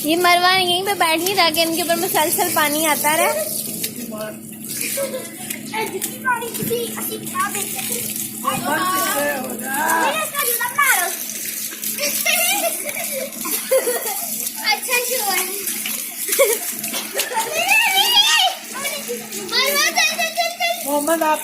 ये मरवा यहीं पे बैठी ताकि इनके ऊपर मुसलसल पानी आता रहे। अच्छा मोहम्मद आप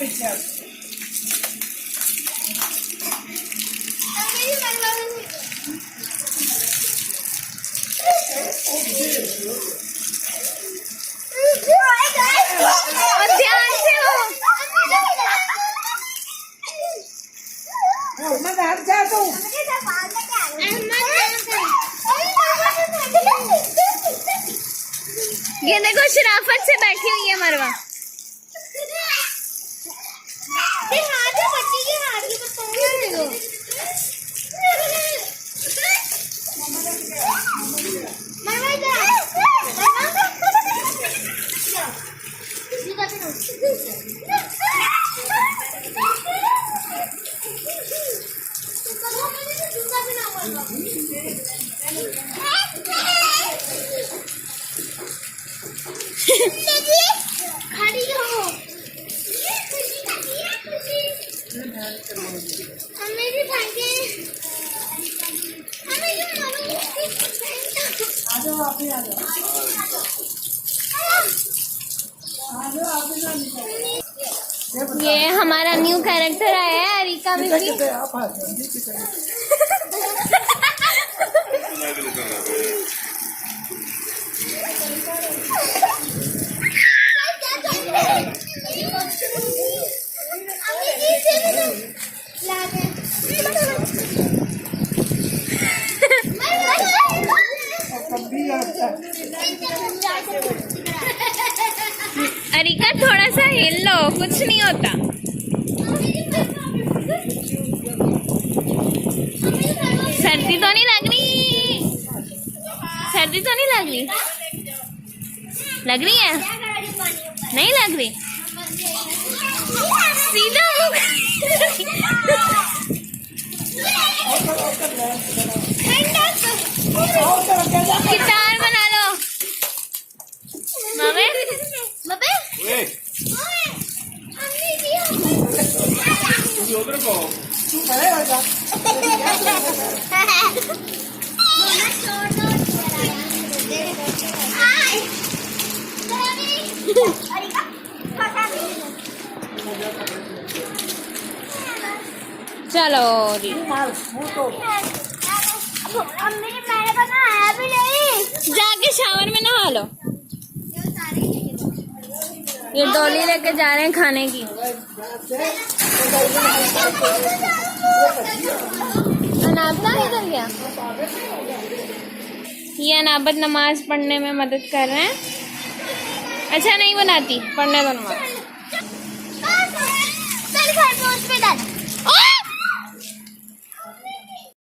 ये देखो शराफत से बैठी हुई है मरवा। ये हमारा न्यू कैरेक्टर आया है अरिका बीबी। अरिका थोड़ा सा हिल लो, कुछ नहीं होता। सर्दी तो नहीं लग रही? सर्दी तो नहीं लग रही? लग रही है? नहीं लग रही? सीधा गिटार बना लो। मामे चलो जाके शावर में नहा लो। ये डोली लेके जा रहे हैं खाने की। अनाबत इधर गया। ये अनाबत नमाज पढ़ने में मदद कर रहे हैं। अच्छा नहीं बनाती, पढ़ने बनवा।